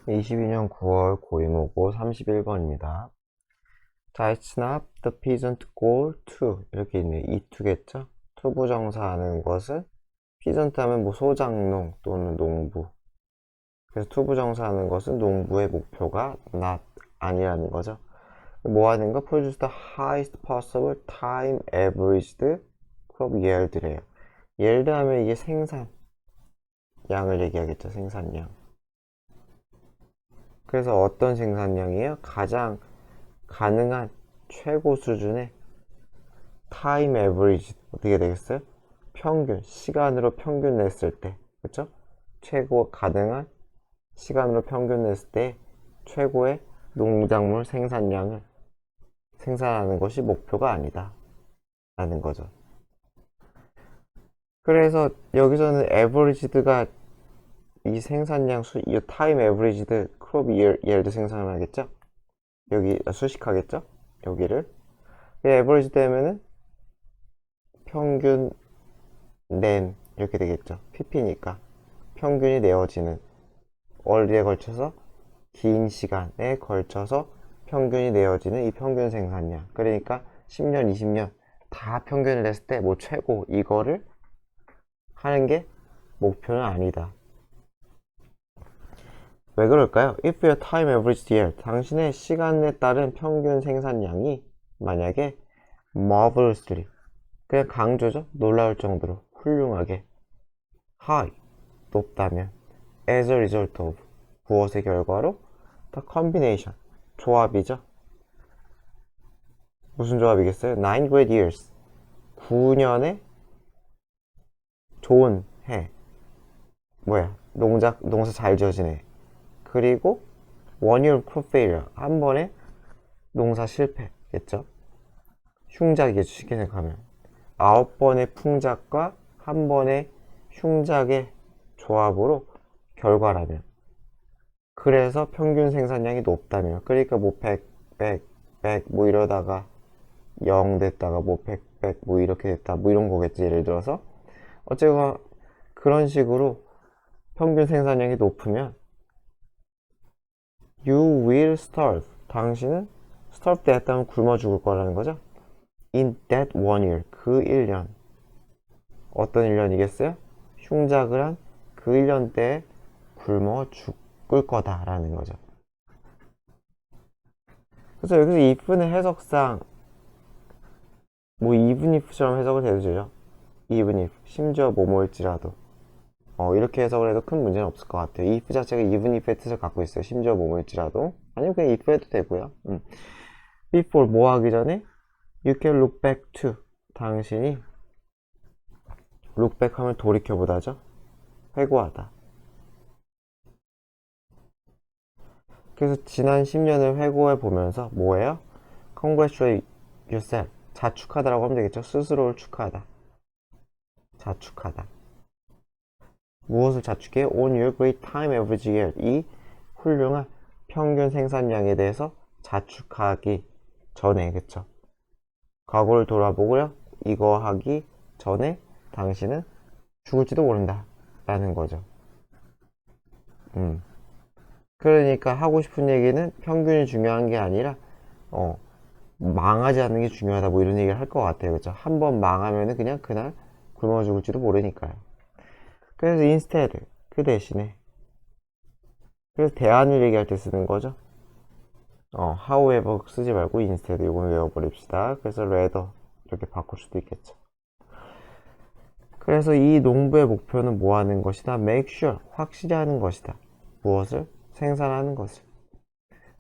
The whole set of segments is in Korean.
22년 9월 고의모고 31번입니다. 자, it's not the peasant goal to 이렇게 있네. 이 투겠죠? 투부정사하는 것은 peasant 하면 뭐 소작농 또는 농부. 그래서 투부정사하는 것은 농부의 목표가 not 아니라는 거죠. 뭐 하는 거? produce the highest possible time averaged crop yield래요. yield 하면 이게 생산 양을 얘기하겠죠. 생산량. 그래서 어떤 생산량이에요? 가장 가능한 최고 수준의 타임 에버리지 어떻게 되겠어요? 평균 시간으로 평균 냈을 때 그쵸? 최고 가능한 시간으로 평균 냈을 때 최고의 농작물 생산량을 생산하는 것이 목표가 아니다 라는 거죠. 그래서 여기서는 에버리지드가 이 생산량 이 타임 에버리지드 크롭 이엘드 생산을 하겠죠? 여기 수식하겠죠? 여기를 에버리지 되면은 평균 낸 이렇게 되겠죠. pp니까 평균이 내어지는 월에 걸쳐서 긴 시간에 걸쳐서 평균이 내어지는 이 평균 생산량. 그러니까 10년, 20년 다 평균을 냈을 때 뭐 최고 이거를 하는 게 목표는 아니다. 왜 그럴까요? If your time average year, 당신의 시간에 따른 평균 생산량이 만약에 marvelously, 그냥 강조죠. 놀라울 정도로 훌륭하게 high, 높다면 as a result of, 무엇의 결과로? the combination, 조합이죠. 무슨 조합이겠어요? 9 great years, 9년의 좋은 해. 뭐야? 농사 잘 지어지네. 그리고 one year crop failure, 한 번에 농사 실패겠죠. 흉작이겠죠. 쉽게 생각하면 9번의 풍작과 한 번의 흉작의 조합으로 결과라면, 그래서 평균 생산량이 높다면, 그러니까 뭐 100, 100 뭐 이러다가 0 됐다가 뭐 100 뭐 이렇게 됐다 뭐 이런 거겠지. 예를 들어서 어쨌거나 그런 식으로 평균 생산량이 높으면 you will starve, 당신은 starve 됐다면 굶어 죽을 거라는 거죠. in that one year, 그 1년. 어떤 1년이겠어요? 흉작을 한 그 1년 때에 굶어 죽을 거다라는 거죠. 그래서 여기서 if는 해석상 뭐 even if처럼 해석을 해도 되죠. even if, 심지어 뭐뭐일지라도 이렇게 해석을 해도 큰 문제는 없을 것 같아요. if 자체가 even if의 뜻을 갖고 있어요. 심지어 뭐뭐일지라도. 아니면 그냥 if 해도 되고요. before, 뭐 하기 전에 you can look back to, 당신이 look back 하면 돌이켜보다죠. 회고하다. 그래서 지난 10년을 회고해 보면서 뭐예요? Congratulate yourself. 자축하다라고 하면 되겠죠. 스스로를 축하하다. 자축하다. 무엇을 자축해요? On your great time average year. 이 훌륭한 평균 생산량에 대해서 자축하기 전에, 그쵸? 과거를 돌아보고요. 이거 하기 전에 당신은 죽을지도 모른다. 라는 거죠. 그러니까 하고 싶은 얘기는 평균이 중요한 게 아니라, 망하지 않는 게 중요하다 뭐 이런 얘기를 할 것 같아요. 그죠? 한번 망하면은 그냥 그날 굶어 죽을지도 모르니까요. 그래서 instead, 그 대신에, 그래서 대안을 얘기할 때 쓰는 거죠. however 쓰지 말고 instead 이거는 외워버립시다. 그래서 rather 이렇게 바꿀 수도 있겠죠. 그래서 이 농부의 목표는 뭐 하는 것이다? make sure, 확실히 하는 것이다. 무엇을? 생산하는 것을.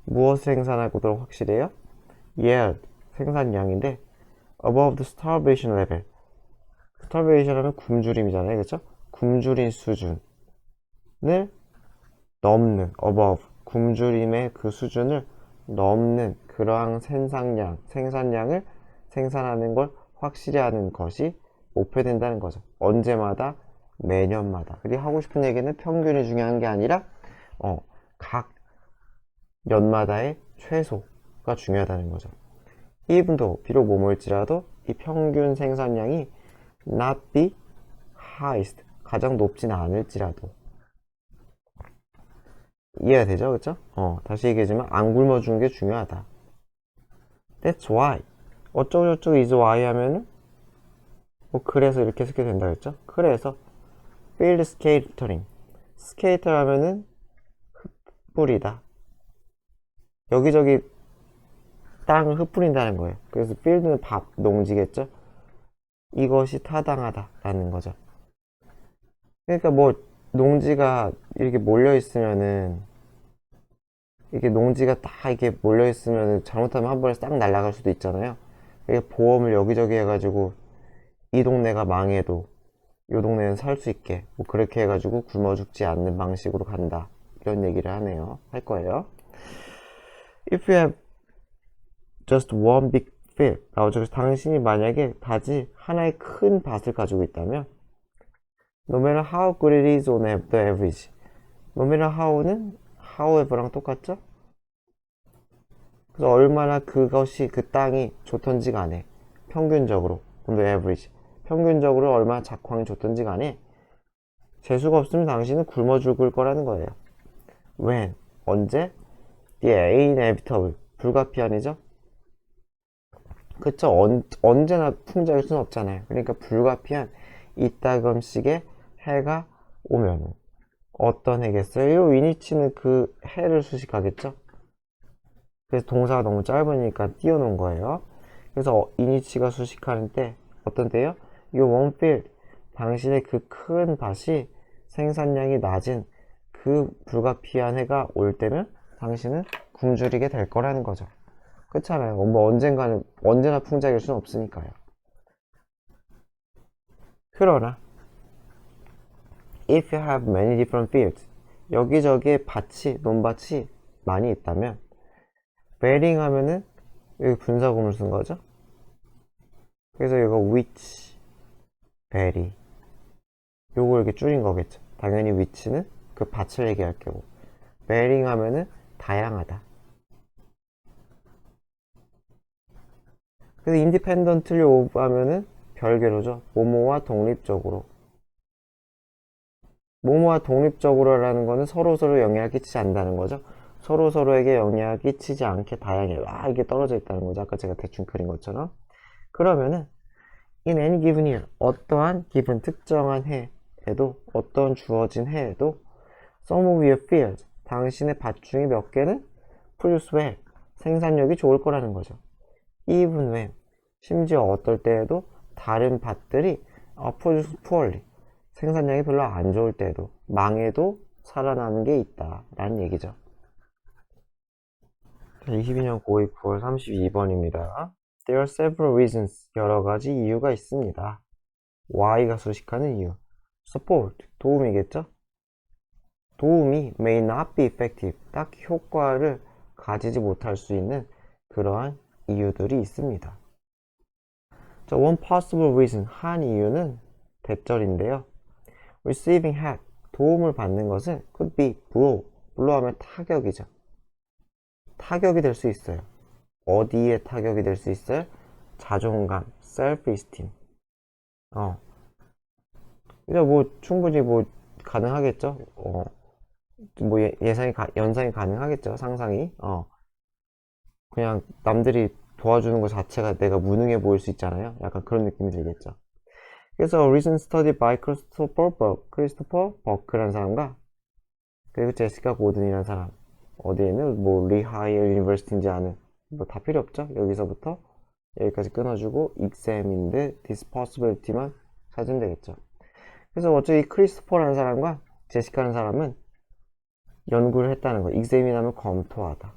무엇을 생산하도록 확실해요? yield, 생산량인데 above the starvation level. starvation 하면 굶주림이잖아요. 그쵸? 굶주린 수준을 넘는, above, 굶주림의 그 수준을 넘는 그러한 생산량을 생산하는 걸 확실히 하는 것이 목표된다는 거죠. 언제마다, 매년마다. 그리고 하고 싶은 얘기는 평균이 중요한 게 아니라 각 연마다의 최소가 중요하다는 거죠. even도, 비록 뭐뭐일지라도 이 평균 생산량이 not be highest, 가장 높진 않을지라도 이해가 되죠? 그쵸? 다시 얘기하지만 안 굶어주는 게 중요하다. That's why. 어쩌고저쩌고 is why 하면은 뭐 그래서 이렇게 해석이 된다 그랬죠? 그래서 field skatering. 스케이터 하면은 흩뿌리다. 여기저기 땅을 흩뿌린다는 거예요. 그래서 field는 밥, 농지겠죠? 이것이 타당하다라는 거죠. 그러니까 뭐 농지가 이렇게 몰려 있으면은 이게 농지가 다 이렇게 몰려 있으면은 잘못하면 한 번에 싹 날아갈 수도 있잖아요. 그러니까 보험을 여기저기 해가지고 이 동네가 망해도 이 동네는 살 수 있게 뭐 그렇게 해가지고 굶어 죽지 않는 방식으로 간다. 이런 얘기를 하네요. 할 거예요. If you have just one big field 나오죠. 그래서 당신이 만약에 단지 하나의 큰 밭을 가지고 있다면 no matter how good it is on the average no matter how는 however랑 똑같죠? 그래서 얼마나 그것이 그 땅이 좋던지 간에 평균적으로 on the average 평균적으로 얼마나 작황이 좋던지 간에 재수가 없으면 당신은 굶어 죽을 거라는 거예요. When 언제? The inevitable 불가피한이죠? 그쵸? 언제나 풍자일 수는 없잖아요. 그러니까 불가피한 이따금씩의 해가 오면은 어떤 해겠어요? 이 위니치는 그 해를 수식하겠죠? 그래서 동사가 너무 짧으니까 띄워놓은 거예요. 그래서 이니치가 수식하는 때 어떤 때요? You won't feel 당신의 그 큰 밭이 생산량이 낮은 그 불가피한 해가 올 때는 당신은 굶주리게 될 거라는 거죠. 그렇잖아요. 뭐 언젠가는 언제나 풍작일 수는 없으니까요. 그러나 if you have many different fields 여기저기에 밭이 논밭이 많이 있다면 bearing 하면은 여기 분사구문을 쓴 거죠. 그래서 이거 which, vary 요거 이렇게 줄인 거겠죠. 당연히 which는 그 밭을 얘기할 거고 bearing 하면은 다양하다. 그래서 independently of 하면은 별개로죠. 뭐뭐와 독립적으로. 뭐뭐와 독립적으로라는 거는 서로서로 영향을 끼치지 않는다는 거죠. 서로서로에게 영향을 끼치지 않게 다양해. 이게 떨어져 있다는 거죠. 아까 제가 대충 그린 것처럼. 그러면은 in any given year 어떠한 given 특정한 해에도 어떤 주어진 해에도 some of your fields 당신의 밭 중에 몇 개는 produce well 생산력이 좋을 거라는 거죠. even when 심지어 어떨 때에도 다른 밭들이 produce poorly 생산량이 별로 안 좋을 때에도 망해도 살아나는 게 있다 라는 얘기죠. 22년 고2 9월 32번입니다. There are several reasons 여러 가지 이유가 있습니다. Why가 수식하는 이유 support 도움이겠죠? 도움이 may not be effective 딱히 효과를 가지지 못할 수 있는 그러한 이유들이 있습니다. 자, one possible reason 한 이유는 대절인데요. Receiving help 도움을 받는 것은 could be blow 하면 타격이죠. 타격이 될 수 있어요. 어디에 타격이 될 수 있어요? 자존감, self-esteem. 이제 뭐 충분히 뭐 가능하겠죠. 뭐 연상이 가능하겠죠. 상상이. 그냥 남들이 도와주는 것 자체가 내가 무능해 보일 수 있잖아요. 약간 그런 느낌이 들겠죠. 그래서 recent study by 크리스토퍼 버크라는 사람과 그리고 제시카 고든이라는 사람 어디에는 뭐 리하이어 유니버시티인지 아는 뭐 다 필요 없죠. 여기서부터 여기까지 끊어주고 examined this possibility만 찾으면 되겠죠. 그래서 어차피 크리스토퍼라는 사람과 제시카라는 사람은 연구를 했다는 거. examine 하면 검토하다,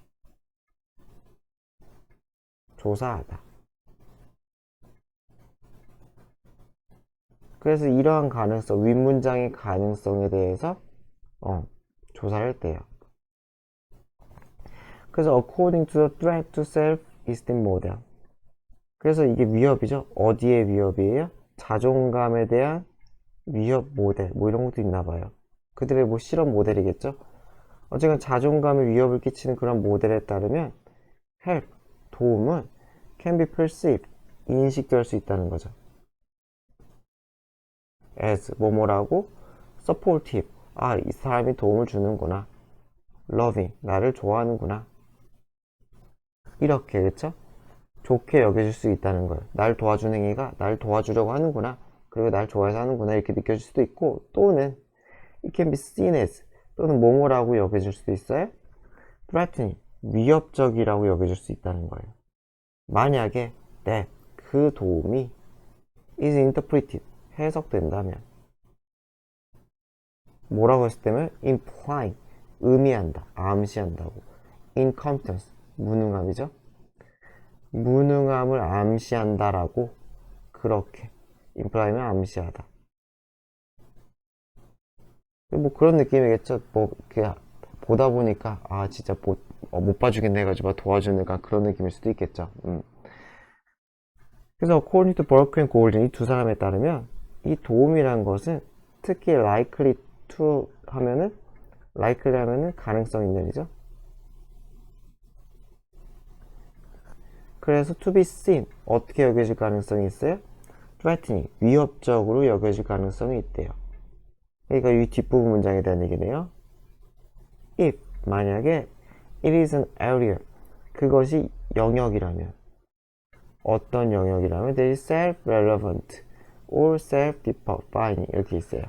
조사하다. 그래서 이러한 가능성, 윗문장의 가능성에 대해서 조사를 했대요. 그래서 according to the threat to self-esteem model 그래서 이게 위협이죠. 어디의 위협이에요? 자존감에 대한 위협 모델 뭐 이런 것도 있나 봐요. 그들의 뭐 실험 모델이겠죠. 어쨌든 자존감에 위협을 끼치는 그런 모델에 따르면 help 도움은 can be perceived 인식될 수 있다는 거죠. as 뭐뭐라고 supportive 이 사람이 도움을 주는구나 loving, 나를 좋아하는구나. 이렇게, 그쵸? 좋게 여겨질 수 있다는 거예요. 날 도와준 행위가 날 도와주려고 하는구나. 그리고 날 좋아해서 하는구나. 이렇게 느껴질 수도 있고, 또는 it can be seen as, 또는 뭐뭐라고 여겨질 수도 있어요. threatening, 위협적이라고 여겨질 수 있다는 거예요. 만약에 that, 그 도움이 is interpreted, 해석된다면, 뭐라고 했을 때면 implying, 의미한다, 암시한다고. incompetence, 무능함이죠. 무능함을 암시한다라고, 그렇게 imply면 암시하다. 뭐 그런 느낌이겠죠. 뭐 그냥 보다 보니까 아 진짜 못 봐주겠네 해가지고 도와주는 그런 느낌일 수도 있겠죠. 그래서 according to Burke and Golding, 이 두 사람에 따르면 이 도움이란 것은 특히 likely to 하면은 likely 하면은 가능성 있는이죠. 그래서 to be seen, 어떻게 여겨질 가능성이 있어요? threatening, 위협적으로 여겨질 가능성이 있대요. 그러니까 이 뒷부분 문장에 대한 얘기네요. if, 만약에 it is an area, 그것이 영역이라면, 어떤 영역이라면 that is self-relevant or self-defining 이렇게 있어요.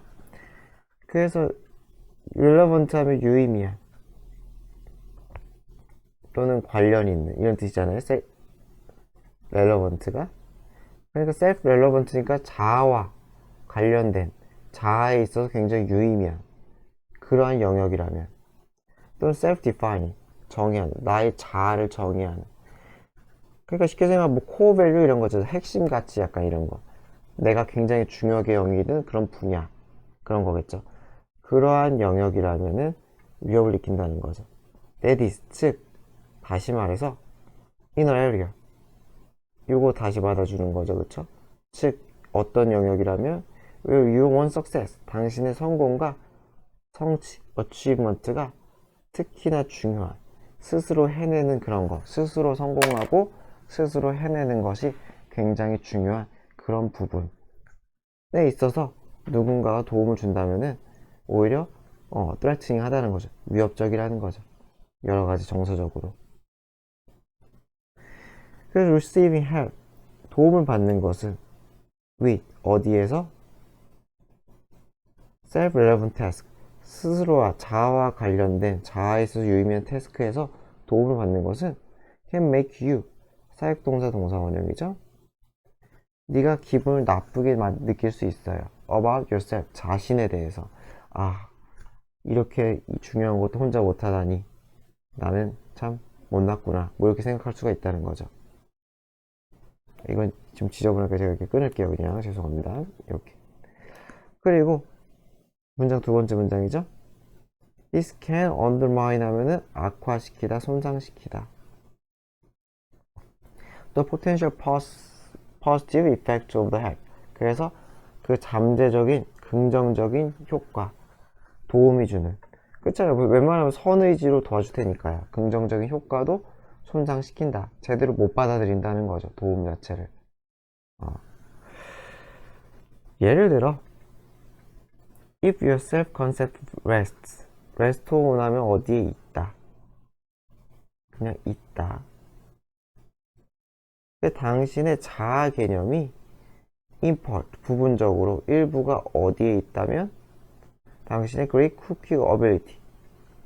그래서 relevant 하면 유의미한 또는 관련이 있는 이런 뜻이잖아요. relevant가. 그러니까 self-relevant니까 자아와 관련된, 자아에 있어서 굉장히 유의미한 그러한 영역이라면, 또는 self-defining, 정의하는, 나의 자아를 정의하는. 그러니까 쉽게 생각하면 뭐 코어 밸류 이런 거죠. 핵심 가치 약간 이런 거. 내가 굉장히 중요하게 여기는 그런 분야, 그런 거겠죠. 그러한 영역이라면은 위협을 느낀다는 거죠. That is, 즉 다시 말해서 inner area, 요거 다시 받아주는 거죠. 그쵸? 즉 어떤 영역이라면 where you want success, 당신의 성공과 성취, achievement가 특히나 중요한, 스스로 해내는 그런 거, 스스로 성공하고 스스로 해내는 것이 굉장히 중요한 그런 부분에 있어서 누군가가 도움을 준다면은 오히려 threatening 하다는 거죠. 위협적이라는 거죠. 여러 가지 정서적으로. 그래서 receiving help, 도움을 받는 것은 with, 어디에서? self-relevant task, 스스로와 자아와 관련된, 자아에 있어서 유의미한 태스크에서 도움을 받는 것은 can make you, 사역동사 동사 원형이죠. 네가 기분을 나쁘게 느낄 수 있어요. about yourself, 자신에 대해서. 아, 이렇게 중요한 것도 혼자 못하다니 나는 참 못났구나, 뭐 이렇게 생각할 수가 있다는 거죠. 이건 좀 지저분하게 제가 이렇게 끊을게요. 그냥 죄송합니다. 이렇게. 그리고 문장 두 번째 문장이죠. This can undermine 하면은 악화시키다, 손상시키다. The potential positive effect of the help. 그래서 그 잠재적인 긍정적인 효과, 도움이 주는, 그렇잖아요. 웬만하면 선의지로 도와줄 테니까요. 긍정적인 효과도 손상시킨다, 제대로 못 받아들인다는 거죠. 도움 자체를. 예를 들어 if your self-concept rests, rest on 하면 어디에 있다, 그냥 있다. 당신의 자아 개념이 in part, 부분적으로 일부가 어디에 있다면 당신의 great cooking ability,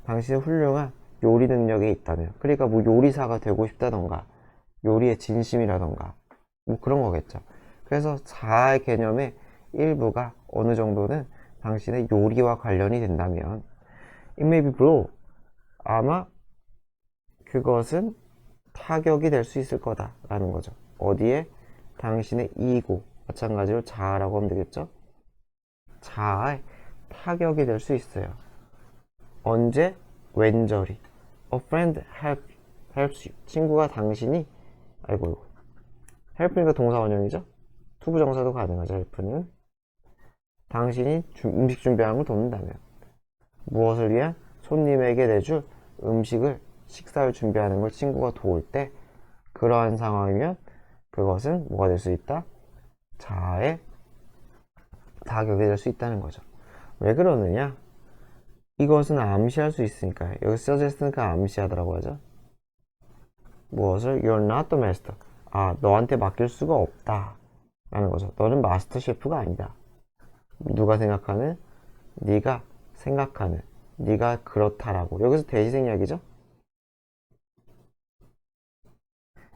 당신의 훌륭한 요리 능력에 있다면, 그러니까 뭐 요리사가 되고 싶다던가 요리의 진심이라던가 뭐 그런 거겠죠. 그래서 자아 개념의 일부가 어느 정도는 당신의 요리와 관련이 된다면 it may be blow, 아마 그것은 타격이 될 수 있을 거다라는 거죠. 어디에? 당신의 이고, 마찬가지로 자아라고 하면 되겠죠. 자아에 타격이 될 수 있어요. 언제? 왼절이. A friend helps you, 친구가 당신이, 아이고 help니까 동사 원형이죠. 투부정사도 가능하죠. help는 당신이 음식 준비하는 걸 돕는다면, 무엇을 위한? 손님에게 내줄 음식을, 식사를 준비하는 걸 친구가 도울 때, 그러한 상황이면 그것은 뭐가 될 수 있다? 자아에 타격이 될 수 있다는 거죠. 왜 그러느냐? 이것은 암시할 수 있으니까. 여기 suggest니까 암시하더라고 하죠. 무엇을? You're not the master. 아, 너한테 맡길 수가 없다 라는 거죠. 너는 마스터 셰프가 아니다. 누가 생각하는? 네가 생각하는, 네가 그렇다라고. 여기서 대시생략이죠.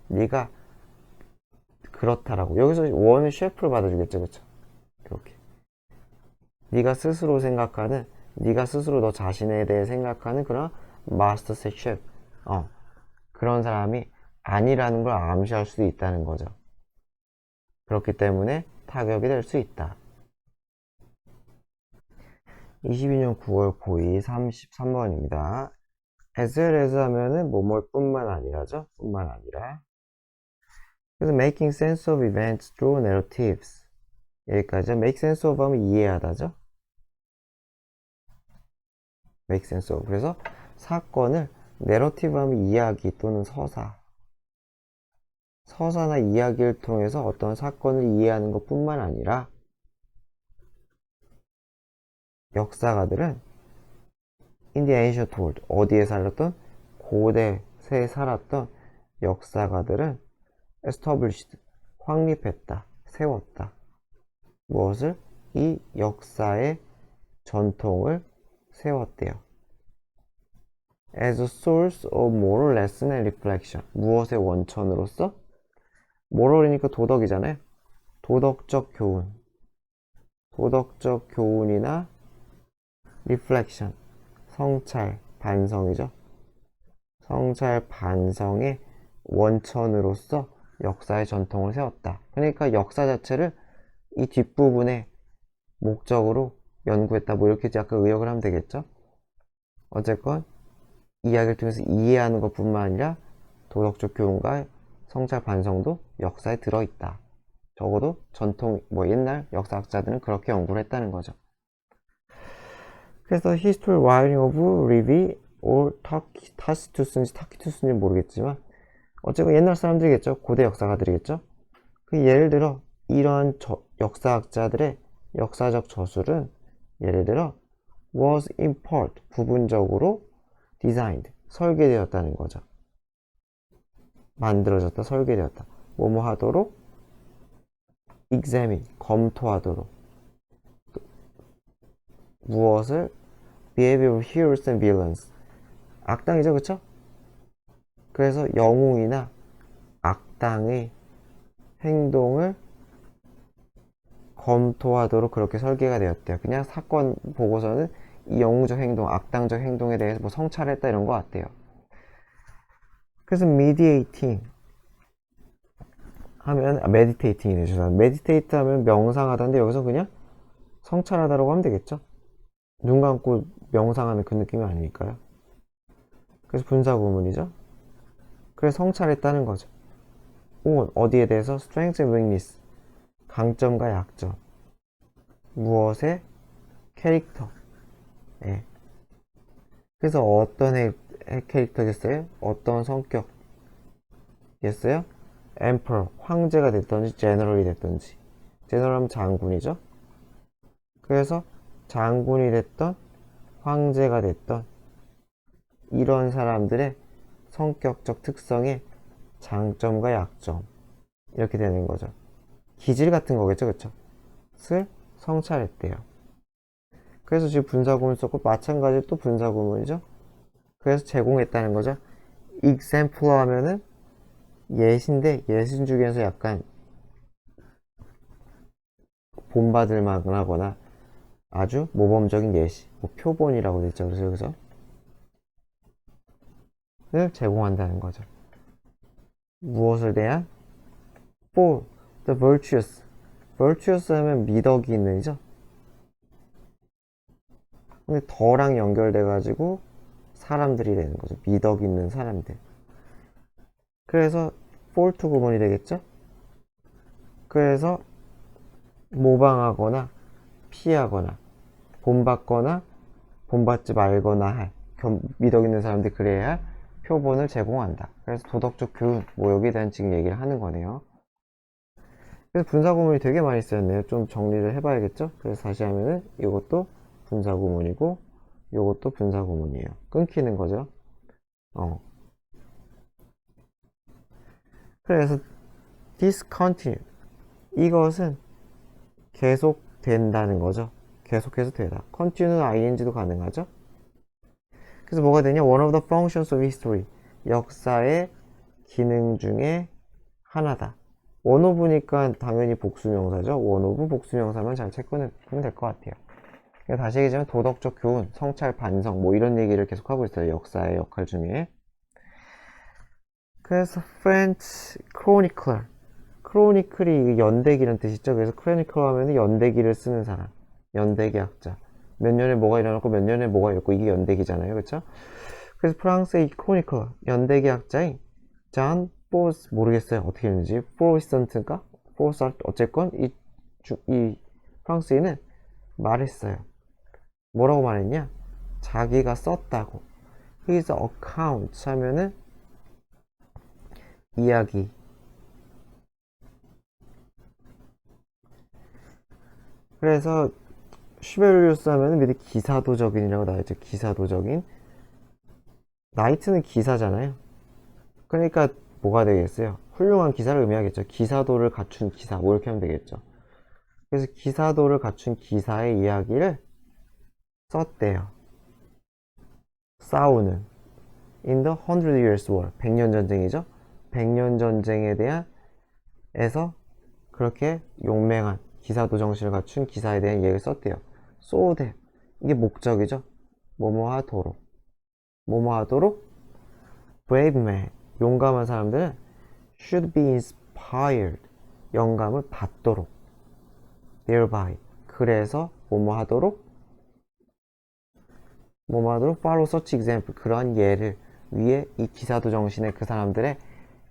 네가 그렇다라고. 여기서 원은 셰프를 받아주겠죠, 그쵸? 이렇게. 네가 스스로 생각하는, 네가 스스로 너 자신에 대해 생각하는 그런 마스터 셰프, 그런 사람이 아니라는 걸 암시할 수도 있다는 거죠. 그렇기 때문에 타격이 될 수 있다. 22년 9월 고2 33번입니다. as well as 하면은 뭐뭐 뿐만 아니라죠. 뿐만 아니라. 그래서 making sense of events through narratives. 여기까지 make sense of 하면 이해하다죠. make sense of. 그래서 사건을 narrative 하면 이야기 또는 서사나 이야기를 통해서 어떤 사건을 이해하는 것 뿐만 아니라 역사가들은 in the ancient world, 어디에 살았던? 고대에 살았던 역사가들은 established, 확립했다, 세웠다. 무엇을? 이 역사의 전통을 세웠대요. as a source of moral lesson and reflection. 무엇의 원천으로서? moral이니까 도덕이잖아요. 도덕적 교훈. 도덕적 교훈이나 reflection. 성찰, 반성이죠. 성찰, 반성의 원천으로서 역사의 전통을 세웠다. 그러니까 역사 자체를 이 뒷부분에 목적으로 연구했다. 뭐 이렇게 약간 의역을 하면 되겠죠. 어쨌건 이야기를 통해서 이해하는 것 뿐만 아니라 도덕적 교훈과 성찰 반성도 역사에 들어있다. 적어도 전통, 옛날 역사학자들은 그렇게 연구를 했다는 거죠. 그래서 History Writing of Livy or 타시투스인지 타키투스인지 모르겠지만 어쨌건 옛날 사람들이겠죠. 고대 역사가들이겠죠. 그 예를 들어 이러한 역사학자들의 역사적 저술은 예를 들어 was in part, 부분적으로 designed, 설계되었다는 거죠. 만들어졌다, 설계되었다. 뭐뭐 하도록 examine, 검토하도록. 무엇을? behavior of heroes and villains. 악당이죠, 그쵸? 그래서 영웅이나 악당의 행동을 검토하도록 그렇게 설계가 되었대요. 그냥 사건 보고서는 이 영웅적 행동, 악당적 행동에 대해서 뭐 성찰했다 이런 거 같대요. 그래서 mediating 하면 meditating이네. 죄송합니다. meditate 하면 명상하다인데 여기서 그냥 성찰하다라고 하면 되겠죠. 눈 감고 명상하는 그 느낌이 아니니까요. 그래서 분사구문이죠. 그래서 성찰했다는 거죠. on 어디에 대해서 strength and weakness, 강점과 약점. 무엇의? 캐릭터. 예. 그래서 어떤 캐릭터겠어요? 어떤 성격이겠어요? emperor, 황제가 됐던지 general이 됐던지. general 하면 장군이죠. 그래서 장군이 됐던, 황제가 됐던 이런 사람들의 성격적 특성의 장점과 약점, 이렇게 되는 거죠. 기질 같은 거겠죠, 그쵸? 를 성찰했대요. 그래서 지금 분사구문 썼고 마찬가지로 또 분사구문이죠. 그래서 제공했다는 거죠. example 하면은 예시인데 예시 중에서 약간 본받을 만하거나 아주 모범적인 예시, 뭐 표본이라고 되어 있죠. 그래서 여기서 를 제공한다는 거죠. 무엇을 대한? for the virtuous. virtuous 하면 미덕이 있는이죠. 근데 더랑 연결돼 가지고 사람들이 되는 거죠. 미덕 있는 사람들. 그래서 fault 구문이 되겠죠. 그래서 모방하거나 피하거나 본받거나 본받지 말거나 할 미덕 있는 사람들이 그래야 할 표본을 제공한다. 그래서 도덕적 교훈, 뭐 여기에 대한 지금 얘기를 하는 거네요. 그래서 분사구문이 되게 많이 쓰였네요. 좀 정리를 해봐야겠죠. 그래서 다시 하면은 이것도 분사구문이고 요것도 분사 구문이에요. 끊기는 거죠. 그래서 discontinue 이것은 계속 된다는 거죠. 계속해서 되다. continue ing도 가능하죠. 그래서 뭐가 되냐? One of the functions of history. 역사의 기능 중에 하나다. one of니까 당연히 복수명사죠. one of 복수명사만 잘 체크하면 될 것 같아요. 다시 얘기하자면 도덕적 교훈, 성찰, 반성 뭐 이런 얘기를 계속 하고 있어요. 역사의 역할 중에. 그래서 French chronicler. 크로니클이 연대기란 뜻이죠. 그래서 크로니클 하면 연대기를 쓰는 사람. 연대기학자. 몇 년에 뭐가 일어났고 몇 년에 뭐가 있고 이게 연대기잖아요. 그렇죠? 그래서 프랑스의 크로니클 연대기학자인 잔 포스 모르겠어요. 어떻게 했는지 포리선트인가? 포스 어쨌건 이 프랑스인은 말했어요. 뭐라고 말했냐? 자기가 썼다고. His account 하면은 이야기. 그래서 슈베르리우스 하면은 밑에 기사도적인이라고 나와있죠. 기사도적인. 나이트는 기사잖아요. 그러니까 뭐가 되겠어요? 훌륭한 기사를 의미하겠죠. 기사도를 갖춘 기사 뭐 이렇게 하면 되겠죠. 그래서 기사도를 갖춘 기사의 이야기를 썼대요. 싸우는 In the Hundred Years War 100년 전쟁이죠. 100년 전쟁에 대한 에서 그렇게 용맹한 기사도 정신을 갖춘 기사에 대한 이야기를 썼대요. So that 이게 목적이죠. 뭐뭐 하도록 brave man 용감한 사람들은 should be inspired 영감을 받도록 thereby 그래서 뭐뭐 하도록 follow such example 그러한 예를 위해 이 기사도 정신의 그 사람들의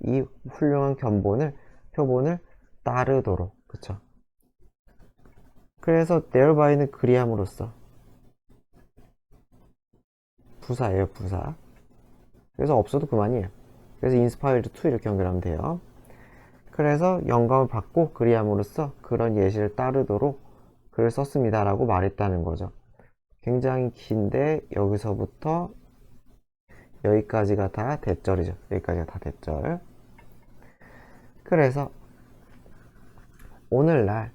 이 훌륭한 표본을 따르도록. 그쵸? 그래서 thereby는 그리함으로써 부사예요. 부사. 그래서 없어도 그만이에요. 그래서 inspired to 이렇게 연결하면 돼요. 그래서 영감을 받고 그리함으로써 그런 예시를 따르도록 글을 썼습니다 라고 말했다는 거죠. 굉장히 긴데 여기서부터 여기까지가 다 대절이죠. 여기까지가 다 대절. 그래서 오늘날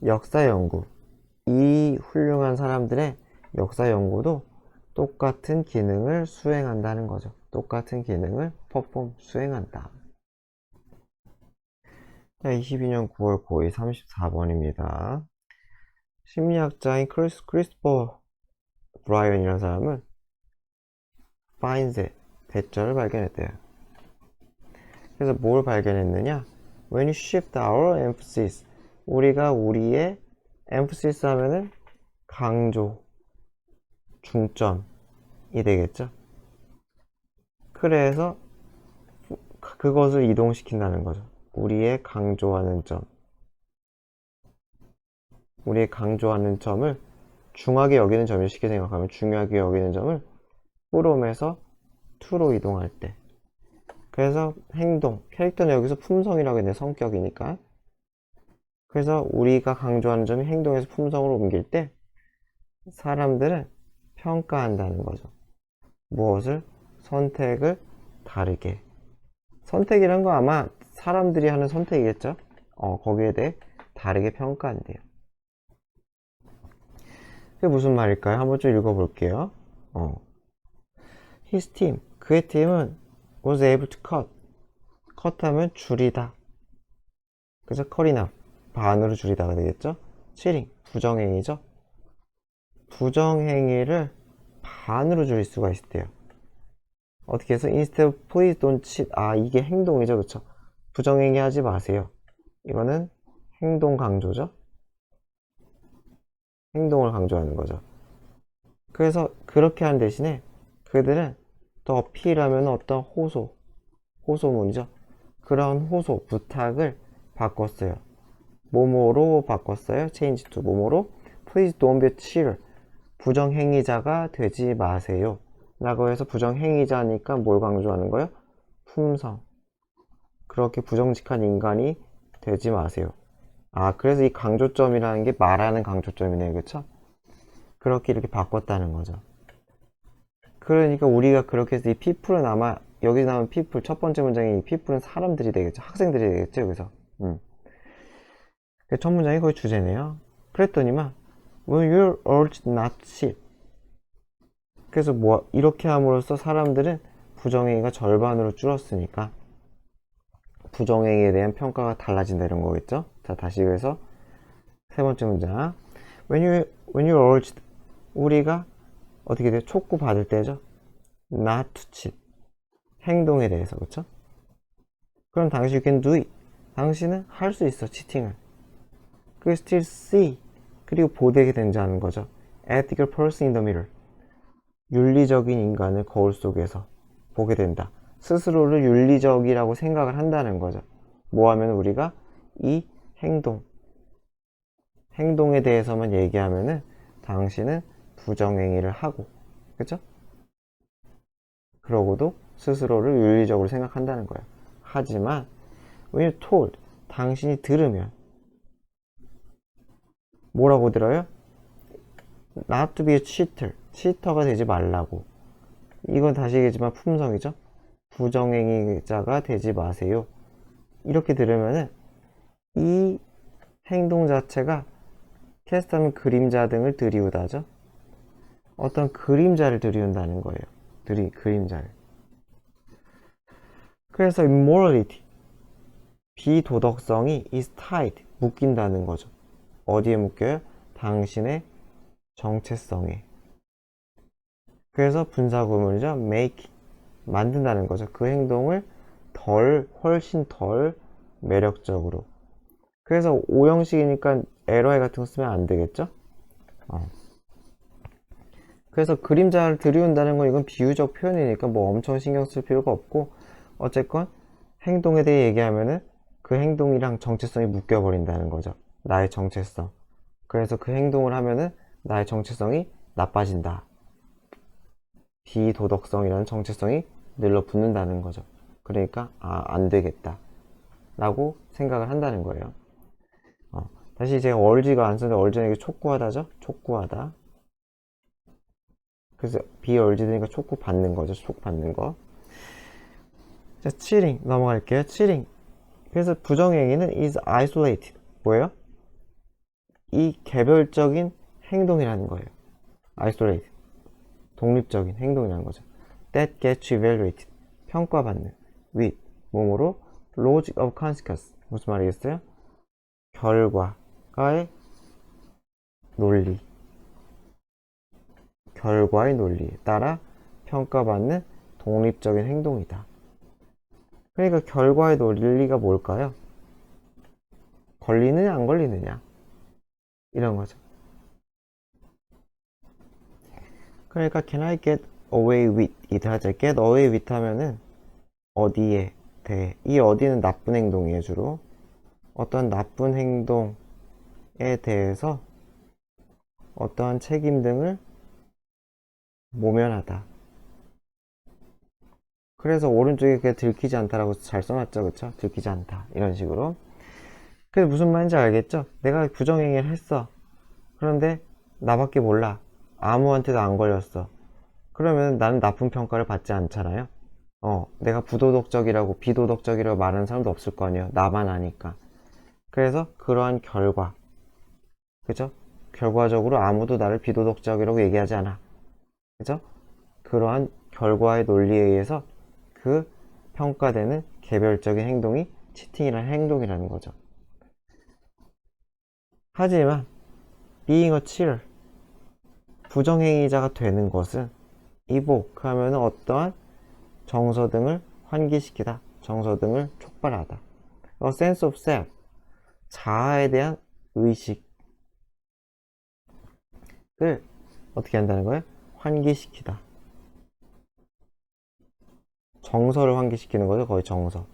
역사 연구 이 훌륭한 사람들의 역사 연구도 똑같은 기능을 수행한다는 거죠. 똑같은 기능을 수행한다. 자, 22년 9월 고2 34번입니다. 심리학자인 크리스토퍼 브라이언이라는 사람은 finds의 대절을 발견했대요. 그래서 뭘 발견했느냐? When you shift our emphasis 우리가 우리의 emphasis 하면은 강조, 중점이 되겠죠? 그래서 그것을 이동시킨다는 거죠. 우리의 강조하는 점을 중하게 여기는 점을 쉽게 생각하면 중요하게 여기는 점을 from에서 to로 이동할 때 그래서 행동, 캐릭터는 여기서 품성이라고 했는데 성격이니까 그래서 우리가 강조하는 점이 행동에서 품성으로 옮길 때 사람들은 평가한다는 거죠. 무엇을? 선택을 다르게. 선택이란 거 아마 사람들이 하는 선택이겠죠? 거기에 대해 다르게 평가한대요. 그게 무슨 말일까요? 한번 좀 읽어볼게요. His team, 그의 팀은 was able to cut 하면 줄이다. 그래서 cut enough, 반으로 줄이다가 되겠죠? cheating, 부정행위죠? 부정행위를 반으로 줄일 수가 있대요. 어떻게 해서 instead of please don't cheat 이게 행동이죠. 그쵸? 부정행위 하지 마세요. 이거는 행동 강조죠. 행동을 강조하는 거죠. 그래서 그렇게 하는 대신에 그들은 더 어필하면 어떤 호소문이죠. 그런 부탁을 바꿨어요. 뭐뭐로 바꿨어요. change to 뭐뭐로 please don't be a cheater. 부정행위자가 되지 마세요. 라고 해서 부정행위자니까 뭘 강조하는 거예요? 품성. 그렇게 부정직한 인간이 되지 마세요. 그래서 이 강조점이라는 게 말하는 강조점이네요. 그쵸? 그렇게 이렇게 바꿨다는 거죠. 그러니까 우리가 그렇게 해서 이 people은 아마 여기 나온 people 첫 번째 문장이 이 people은 사람들이 되겠죠. 학생들이 되겠죠. 여기서. 첫 문장이 거의 주제네요. 그랬더니만 when you're urged not to sit. 그래서 뭐 이렇게 함으로써 사람들은 부정행위가 절반으로 줄었으니까 부정행위에 대한 평가가 달라진다는 거겠죠. 자, 다시 그래서 세 번째 문장 when you're urged 우리가 어떻게 돼요? 촉구받을 때죠. not to cheat 행동에 대해서 그쵸? 그럼 당신 you can do it 당신은 할 수 있어 치팅을 그 still see 그리고 보게 된다는 거죠. ethical person in the mirror 윤리적인 인간을 거울 속에서 보게 된다. 스스로를 윤리적이라고 생각을 한다는 거죠. 뭐 하면 우리가 이 행동에 대해서만 얘기하면은 당신은 부정행위를 하고 그쵸? 그러고도 스스로를 윤리적으로 생각한다는 거예요. 하지만 when you're told 당신이 들으면 뭐라고 들어요? not to be a cheater 치터가 되지 말라고. 이건 다시 얘기했지만 품성이죠. 부정행위자가 되지 마세요. 이렇게 들으면은 이 행동 자체가 캐스트하면 그림자 등을 들이우다죠. 어떤 그림자를 들이운다는 거예요. 그림자를. 그래서 immorality 비도덕성이 is tied 묶인다는 거죠. 어디에 묶여요? 당신의 정체성에. 그래서 분사구문이죠. make 만든다는 거죠. 그 행동을 훨씬 덜 매력적으로. 그래서 오형식이니까 에러에 같은 거 쓰면 안 되겠죠? 그래서 그림자를 들이운다는 건 이건 비유적 표현이니까 뭐 엄청 신경 쓸 필요가 없고 어쨌건 행동에 대해 얘기하면은 그 행동이랑 정체성이 묶여버린다는 거죠. 나의 정체성. 그래서 그 행동을 하면은 나의 정체성이 나빠진다. 비도덕성이라는 정체성이 늘러붙는다는 거죠. 그러니까 안 되겠다 라고 생각을 한다는 거예요. 다시 제가 얼지가 안 썼는데 얼지는 촉구하다죠. 촉구하다. 그래서 비얼지 되니까 촉구 받는 거죠. 촉구 받는 거. 자, cheating 넘어갈게요. cheating. 그래서 부정행위는 is isolated. 뭐예요? 이 개별적인 행동이라는 거예요. isolated. 독립적인 행동이라는 거죠. that gets evaluated. 평가받는. with. 몸으로 logic of consequence. 무슨 말이겠어요? 결과의 논리. 결과의 논리에 따라 평가받는 독립적인 행동이다. 그러니까 결과의 논리가 뭘까요? 걸리느냐 안 걸리느냐 이런 거죠. 그러니까 can I get away with it 하자. get away with 하면은 어디에 대해. 이 어디는 나쁜 행동이에요. 주로 어떤 나쁜 행동에 대해서 어떠한 책임 등을 모면하다. 그래서 오른쪽에 그게 들키지 않다라고 잘 써놨죠. 그쵸? 들키지 않다 이런 식으로. 그게 무슨 말인지 알겠죠? 내가 부정행위를 했어. 그런데 나밖에 몰라. 아무한테도 안 걸렸어. 그러면 나는 나쁜 평가를 받지 않잖아요. 내가 부도덕적이라고 비도덕적이라고 말하는 사람도 없을 거 아니에요. 나만 아니까. 그래서 그러한 결과, 그죠? 결과적으로 아무도 나를 비도덕적이라고 얘기하지 않아. 그죠? 그러한 결과의 논리에 의해서 그 평가되는 개별적인 행동이 치팅이라는 행동이라는 거죠. 하지만 being a cheater 부정행위자가 되는 것은 evoke 하면 어떠한 정서 등을 환기시키다, 정서 등을 촉발하다. a sense of self 자아에 대한 의식을 어떻게 한다는 거예요? 환기시키다. 정서를 환기시키는 거죠. 거의 정서.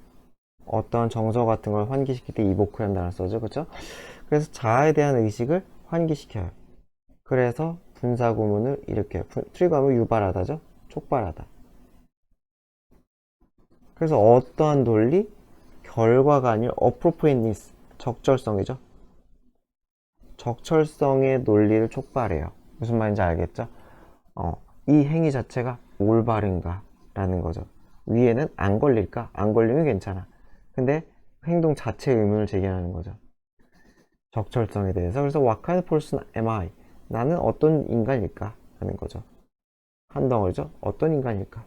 어떠한 정서 같은 걸 환기시킬 때 이보크 한다는 써죠. 그렇죠? 그래서 자아에 대한 의식을 환기시켜요. 그래서 분사구문을 이렇게 트리거하면 유발하다죠. 촉발하다. 그래서 어떠한 논리? 결과가 아니라 appropriateness 적절성이죠. 적절성의 논리를 촉발해요. 무슨 말인지 알겠죠? 이 행위 자체가 올바른가 라는 거죠. 위에는 안 걸릴까? 안 걸리면 괜찮아. 근데 행동 자체의 의문을 제기하는 거죠. 적절성에 대해서. 그래서 what kind of person am I? 나는 어떤 인간일까? 라는 거죠. 한 덩어리죠. 어떤 인간일까?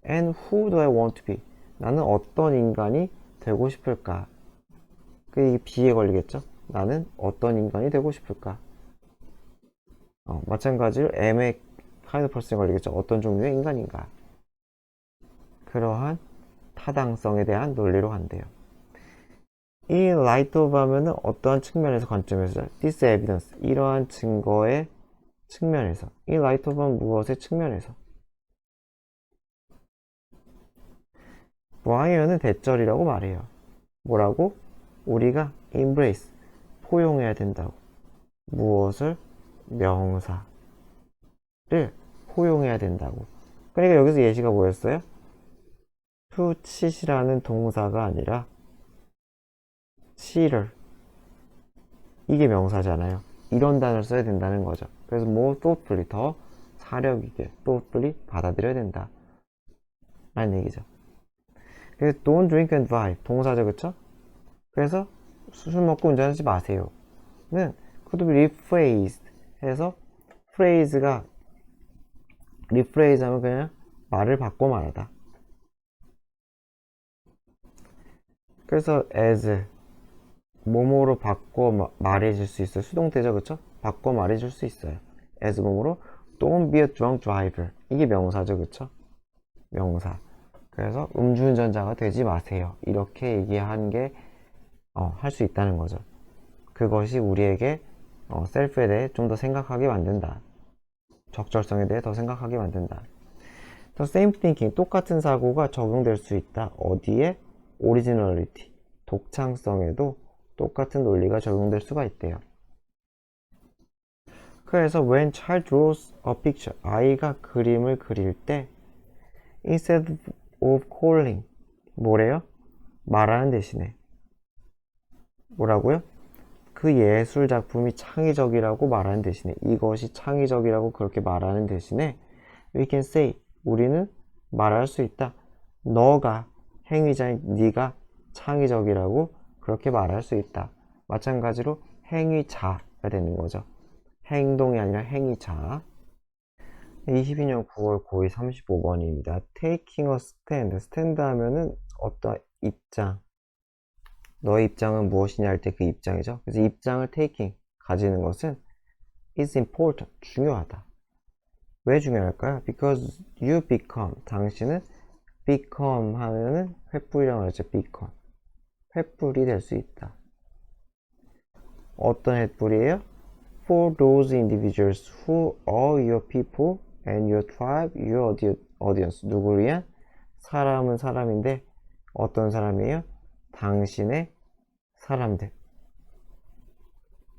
And who do I want to be? 나는 어떤 인간이 되고 싶을까? 그게 B에 걸리겠죠? 나는 어떤 인간이 되고 싶을까? 마찬가지로 M의 kind of person에 걸리겠죠? 어떤 종류의 인간인가? 그러한 타당성에 대한 논리로 간대요. 이 light of 하면은 어떠한 측면에서 관점에서 this evidence 이러한 증거의 측면에서 이 light of은 무엇의 측면에서 why는 대절이라고 말해요. 뭐라고? 우리가 embrace 포용해야 된다고. 무엇을? 명사를 포용해야 된다고. 그러니까 여기서 예시가 뭐였어요? to cheat이라는 동사가 아니라 cheater 이게 명사잖아요. 이런 단어를 써야 된다는 거죠. 그래서 more thoughtfully 더 사력 있게 thoughtfully 받아들여야 된다 라는 얘기죠. 그래서 don't drink and drive 동사죠, 그쵸? 그래서 술 먹고 운전하지 마세요 는 could be rephrased 해서 phrase가 rephrase 하면 그냥 말을 바꿔 말하다. 그래서 as 뭐뭐로 바꿔 말해줄 수 있어요. 수동태죠, 그쵸? 바꿔 말해줄 수 있어요. as 뭐뭐로 don't be a drunk driver 이게 명사죠, 그쵸? 명사. 그래서 음주운전자가 되지 마세요. 이렇게 얘기한 게 할 수 있다는 거죠. 그것이 우리에게 셀프에 대해 좀 더 생각하게 만든다. 적절성에 대해 더 생각하게 만든다. The same thinking, 똑같은 사고가 적용될 수 있다. 어디에? originality, 독창성에도 똑같은 논리가 적용될 수가 있대요. 그래서 when child draws a picture, 아이가 그림을 그릴 때 instead of calling, 뭐래요? 말하는 대신에 뭐라고요? 그 예술 작품이 창의적이라고 말하는 대신에 이것이 창의적이라고 그렇게 말하는 대신에 we can say 우리는 말할 수 있다. 너가 행위자인 네가 창의적이라고 그렇게 말할 수 있다. 마찬가지로 행위자가 되는 거죠. 행동이 아니라 행위자. 22년 9월 고2 35번입니다. taking a stand. stand 하면은 어떤 입장. 너의 입장은 무엇이냐 할 때 그 입장이죠. 그래서 입장을 taking, 가지는 것은 is important, 중요하다. 왜 중요할까요? Because you become, 당신은 become 하면은 횃불이라고 하죠. become. 횃불이 될 수 있다. 어떤 횃불이에요? For those individuals who are your people and your tribe, your audience. 누구를 위한? 사람은 사람인데 어떤 사람이에요? 당신의 사람들,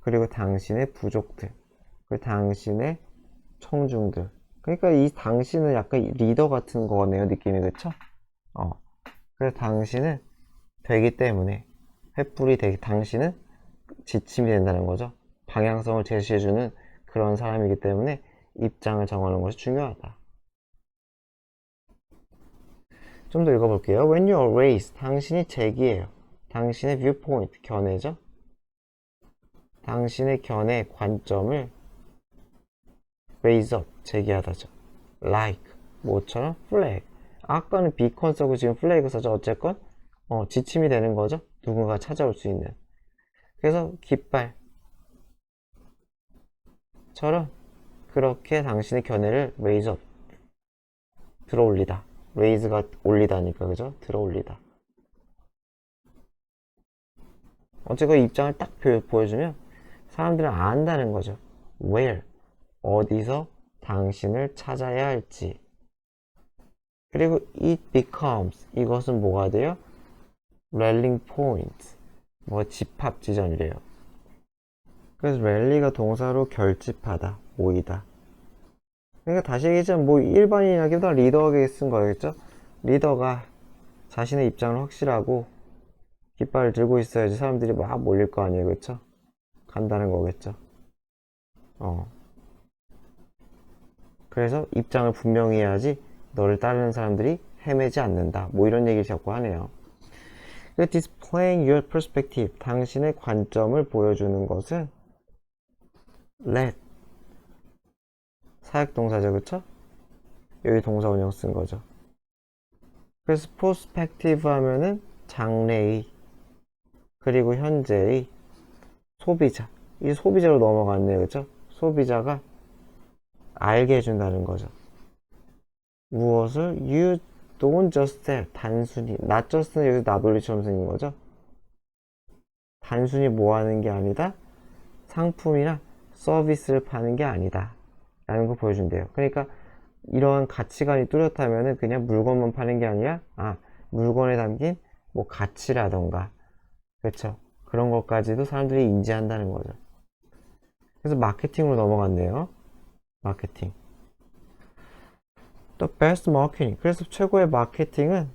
그리고 당신의 부족들, 그리고 당신의 청중들. 그러니까 이 당신은 약간 리더 같은 거네요, 느낌이. 그쵸? 그래서 당신은 되기 때문에 횃불이 되기, 당신은 지침이 된다는 거죠. 방향성을 제시해주는 그런 사람이기 때문에 입장을 정하는 것이 중요하다. 좀 더 읽어볼게요. When you are raised, 당신이 제기예요. 당신의 viewpoint, 견해죠. 당신의 견해, 관점을 raise up, 제기하다죠. like, 뭐처럼? flag. 아까는 beacon 쓰고 지금 flag 써죠. 어쨌건 지침이 되는 거죠. 누군가 찾아올 수 있는. 그래서 깃발처럼 그렇게 당신의 견해를 raise up, 들어 올리다. raise가 올리다니까, 그죠? 들어 올리다. 어쨌건 입장을 딱 보여주면 사람들은 안다는 거죠. where, 어디서 당신을 찾아야 할지. 그리고 it becomes, 이것은 뭐가 돼요? rallying point, 뭐 집합 지점이래요. 그래서 rally가 동사로 결집하다, 모이다. 그러니까 다시 얘기하자면 뭐 일반인이라기보다 리더에게 쓴 거겠죠? 리더가 자신의 입장을 확실하고 깃발을 들고 있어야지 사람들이 막 몰릴 거 아니에요, 그쵸? 간다는 거겠죠. 그래서 입장을 분명히 해야지 너를 따르는 사람들이 헤매지 않는다. 뭐 이런 얘기를 자꾸 하네요. displaying your perspective, 당신의 관점을 보여주는 것은 let, 사역동사죠, 그쵸? 여기 동사 원형 쓴 거죠. 그래서 perspective 하면은 장래의, 그리고 현재의 소비자, 이 소비자로 넘어갔네요, 그쵸? 소비자가 알게 해준다는 거죠. 무엇을? You don't just sell, 단순히, not just는 여기서 not only처럼 생긴 거죠. 단순히 뭐 하는 게 아니다, 상품이나 서비스를 파는 게 아니다 라는 걸 보여준대요. 그러니까 이러한 가치관이 뚜렷하면은 그냥 물건만 파는 게 아니라 물건에 담긴 뭐 가치라던가, 그렇죠, 그런 것까지도 사람들이 인지한다는 거죠. 그래서 마케팅으로 넘어갔네요. 마케팅. 또 best marketing, 그래서 최고의 마케팅은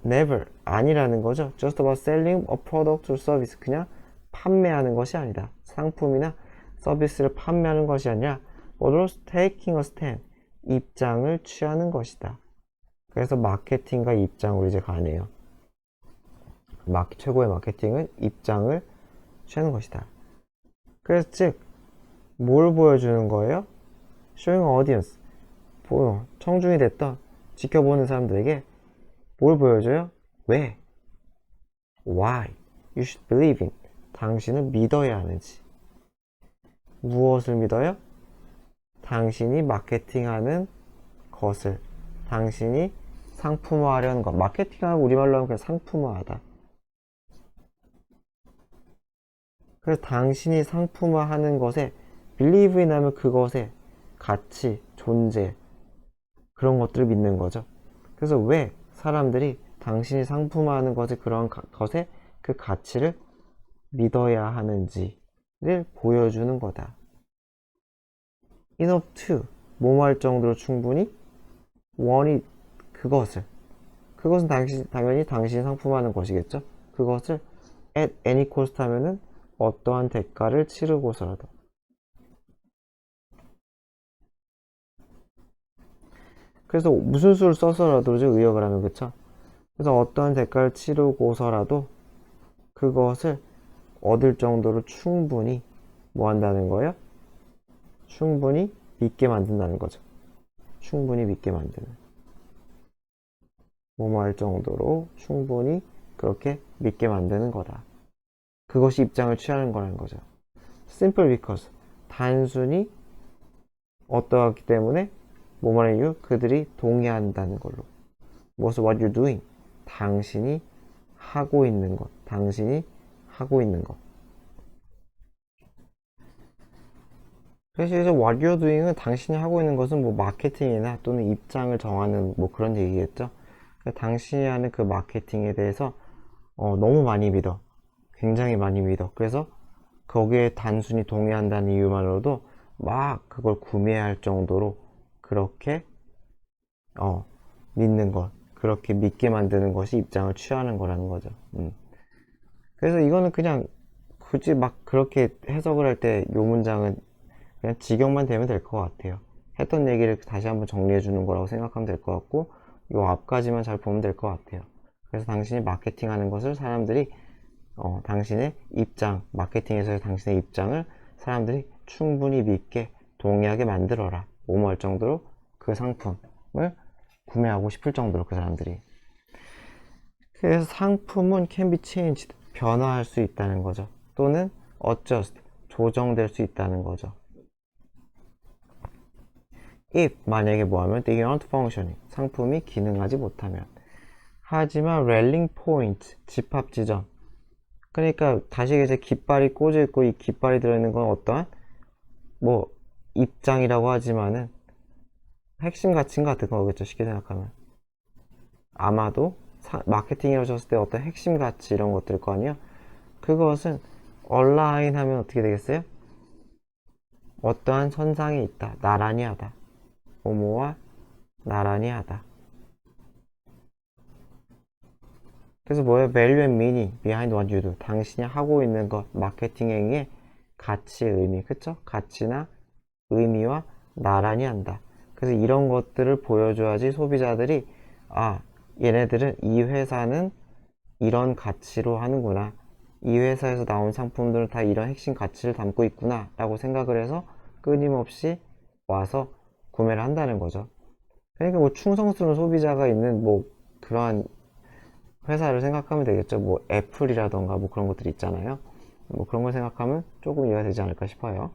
never, 아니라는 거죠. just about selling a product or service, 그냥 판매하는 것이 아니다, 상품이나 서비스를 판매하는 것이 아니라 but taking a stand, 입장을 취하는 것이다. 그래서 마케팅과 입장으로 이제 가네요. 최고의 마케팅은 입장을 취하는 것이다. 그래서 즉 뭘 보여주는 거예요? showing audience, 청중이 됐던 지켜보는 사람들에게 뭘 보여줘요? 왜? Why? You should believe in, 당신은 믿어야 하는지. 무엇을 믿어요? 당신이 마케팅하는 것을, 당신이 상품화하려는 것. 마케팅하고 우리말로 하면 그냥 상품화하다. 그래서 당신이 상품화하는 것에 believe in 하면 그것의 가치, 존재, 그런 것들을 믿는 거죠. 그래서 왜 사람들이 당신이 상품화하는 것에, 그런 것에 그 가치를 믿어야 하는지를 보여주는 거다. enough to, 뭐할 정도로 충분히, 원이, 그것은 당연히 당신이 상품화하는 것이겠죠. 그것을 at any cost 하면은 어떠한 대가를 치르고서라도. 그래서 무슨 수를 써서라도죠, 의역을 하면, 그쵸? 그래서 어떠한 대가를 치르고서라도 그것을 얻을 정도로 충분히 뭐 한다는 거예요? 충분히 믿게 만든다는 거죠. 충분히 믿게 만드는, 뭐뭐 할 정도로 충분히 그렇게 믿게 만드는 거다. 그것이 입장을 취하는 거라는 거죠. simple because, 단순히 어떠하기 때문에 뭐뭐의 이유, 그들이 동의한다는 걸로. 무엇을? what you're doing, 당신이 하고 있는 것, 당신이 하고 있는 것. 그래서 what you're doing은 당신이 하고 있는 것은 뭐 마케팅이나 또는 입장을 정하는 뭐 그런 얘기겠죠. 그러니까 당신이 하는 그 마케팅에 대해서 너무 많이 믿어, 굉장히 많이 믿어. 그래서 거기에 단순히 동의한다는 이유만으로도 막 그걸 구매할 정도로 그렇게 믿는 것, 그렇게 믿게 만드는 것이 입장을 취하는 거라는 거죠. 그래서 이거는 그냥 굳이 막 그렇게 해석을 할 때 이 문장은 그냥 직역만 되면 될 것 같아요. 했던 얘기를 다시 한번 정리해 주는 거라고 생각하면 될 것 같고, 이 앞까지만 잘 보면 될 것 같아요. 그래서 당신이 마케팅하는 것을 사람들이 당신의 입장, 마케팅에서의 당신의 입장을 사람들이 충분히 믿게 동의하게 만들어라. 뭐할 정도로 그 상품을 구매하고 싶을 정도로, 그 사람들이. 그래서 상품은 can be changed, 변화할 수 있다는 거죠. 또는 adjust, 조정될 수 있다는 거죠. if, 만약에 뭐하면 they aren't functioning, 상품이 기능하지 못하면. 하지만 rallying point, 집합 지점, 그러니까 다시 이제 깃발이 꽂혀 있고 이 깃발이 들어있는 건 어떠한 뭐 입장이라고 하지만은 핵심 가치인 같은 거겠죠, 쉽게 생각하면. 아마도 마케팅이라고 하셨을 때 어떤 핵심 가치 이런 것들일 거 아니에요. 그것은 align 하면 어떻게 되겠어요? 어떠한 선상에 있다, 나란히 하다, 뭐뭐와 나란히 하다. 그래서 뭐예요? value and meaning behind what you do, 당신이 하고 있는 것, 마케팅 행위의 가치, 의미, 그쵸? 가치나 의미와 나란히 한다. 그래서 이런 것들을 보여줘야지 소비자들이 아, 얘네들은 이 회사는 이런 가치로 하는구나. 이 회사에서 나온 상품들은 다 이런 핵심 가치를 담고 있구나 라고 생각을 해서 끊임없이 와서 구매를 한다는 거죠. 그러니까 뭐 충성스러운 소비자가 있는 뭐 그러한 회사를 생각하면 되겠죠. 뭐 애플이라던가 뭐 그런 것들 있잖아요. 뭐 그런 걸 생각하면 조금 이해가 되지 않을까 싶어요.